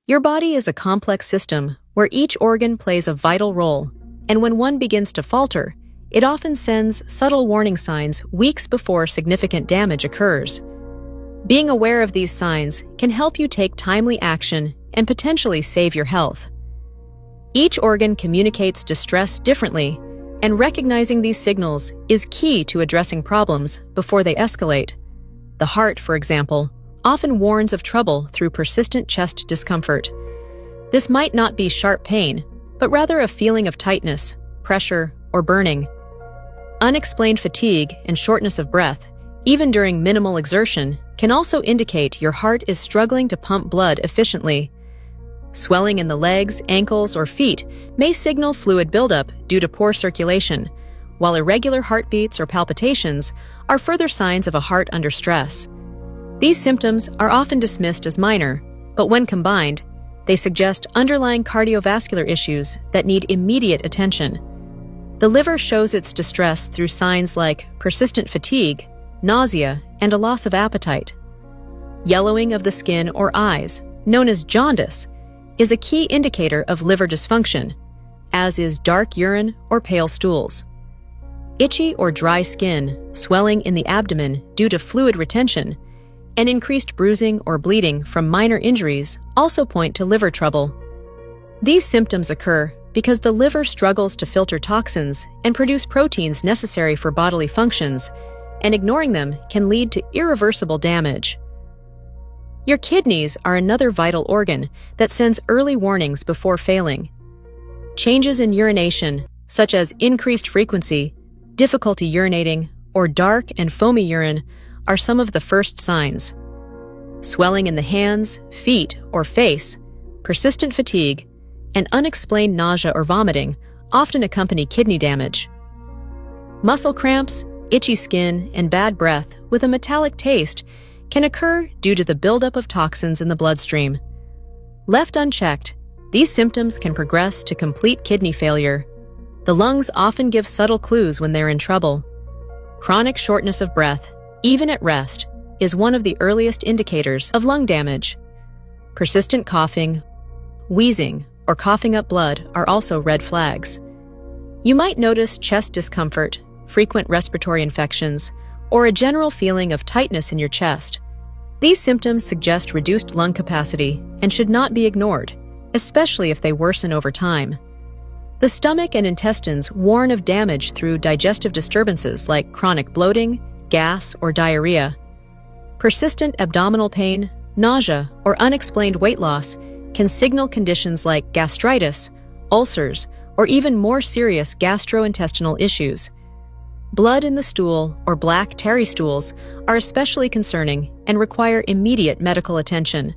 Your body is a complex system where each organ plays a vital role, and when one begins to falter, it often sends subtle warning signs weeks before significant damage occurs. Being aware of these signs can help you take timely action and potentially save your health. Each organ communicates distress differently, and recognizing these signals is key to addressing problems before they escalate. The heart, for example, often warns of trouble through persistent chest discomfort. This might not be sharp pain, but rather a feeling of tightness, pressure, or burning. Unexplained fatigue and shortness of breath, even during minimal exertion, can also indicate your heart is struggling to pump blood efficiently. Swelling in the legs, ankles, or feet may signal fluid buildup due to poor circulation, while irregular heartbeats or palpitations are further signs of a heart under stress. These symptoms are often dismissed as minor, but when combined, they suggest underlying cardiovascular issues that need immediate attention. The liver shows its distress through signs like persistent fatigue, nausea, and a loss of appetite. Yellowing of the skin or eyes, known as jaundice, is a key indicator of liver dysfunction, as is dark urine or pale stools. Itchy or dry skin, swelling in the abdomen due to fluid retention, and increased bruising or bleeding from minor injuries also point to liver trouble. These symptoms occur because the liver struggles to filter toxins and produce proteins necessary for bodily functions, and ignoring them can lead to irreversible damage. Your kidneys are another vital organ that sends early warnings before failing. Changes in urination, such as increased frequency, difficulty urinating, or dark and foamy urine, are some of the first signs. Swelling in the hands, feet, or face, persistent fatigue, and unexplained nausea or vomiting often accompany kidney damage. Muscle cramps, itchy skin, and bad breath with a metallic taste can occur due to the buildup of toxins in the bloodstream. Left unchecked, these symptoms can progress to complete kidney failure. The lungs often give subtle clues when they're in trouble. Chronic shortness of breath, even at rest, is one of the earliest indicators of lung damage. Persistent coughing, wheezing, or coughing up blood are also red flags. You might notice chest discomfort, frequent respiratory infections, or a general feeling of tightness in your chest. These symptoms suggest reduced lung capacity and should not be ignored, especially if they worsen over time. The stomach and intestines warn of damage through digestive disturbances like chronic bloating, gas, or diarrhea. Persistent abdominal pain, nausea, or unexplained weight loss can signal conditions like gastritis, ulcers, or even more serious gastrointestinal issues. Blood in the stool or black tarry stools are especially concerning and require immediate medical attention.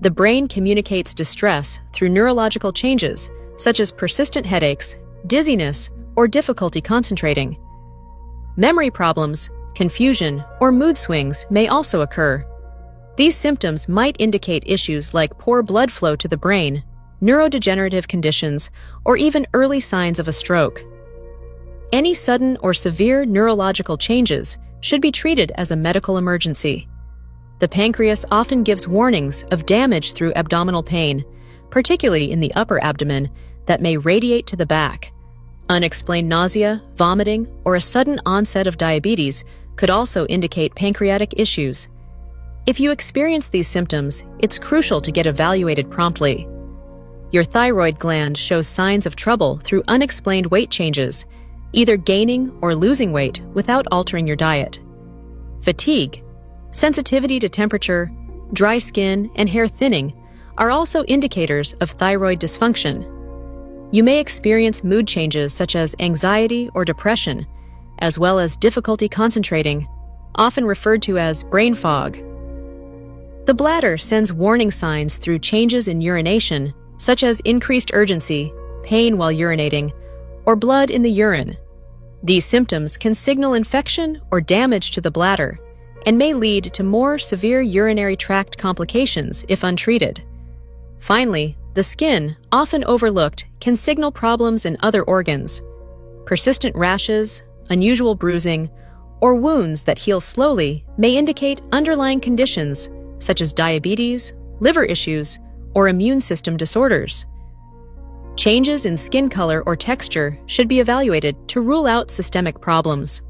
The brain communicates distress through neurological changes such as persistent headaches, dizziness, or difficulty concentrating. Memory problems, confusion, or mood swings may also occur. These symptoms might indicate issues like poor blood flow to the brain, neurodegenerative conditions, or even early signs of a stroke. Any sudden or severe neurological changes should be treated as a medical emergency. The pancreas often gives warnings of damage through abdominal pain, particularly in the upper abdomen, that may radiate to the back. Unexplained nausea, vomiting, or a sudden onset of diabetes could also indicate pancreatic issues. If you experience these symptoms, it's crucial to get evaluated promptly. Your thyroid gland shows signs of trouble through unexplained weight changes, either gaining or losing weight without altering your diet. Fatigue, sensitivity to temperature, dry skin, and hair thinning are also indicators of thyroid dysfunction. You may experience mood changes such as anxiety or depression, as well as difficulty concentrating, often referred to as brain fog. The bladder sends warning signs through changes in urination, such as increased urgency, pain while urinating, or blood in the urine. These symptoms can signal infection or damage to the bladder and may lead to more severe urinary tract complications if untreated. Finally, the skin, often overlooked, can signal problems in other organs. Persistent rashes, unusual bruising, or wounds that heal slowly may indicate underlying conditions such as diabetes, liver issues, or immune system disorders. Changes in skin color or texture should be evaluated to rule out systemic problems.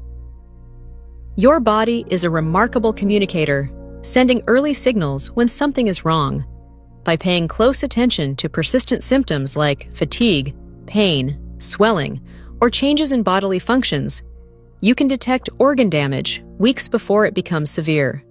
Your body is a remarkable communicator, sending early signals when something is wrong. By paying close attention to persistent symptoms like fatigue, pain, swelling, or changes in bodily functions, you can detect organ damage weeks before it becomes severe.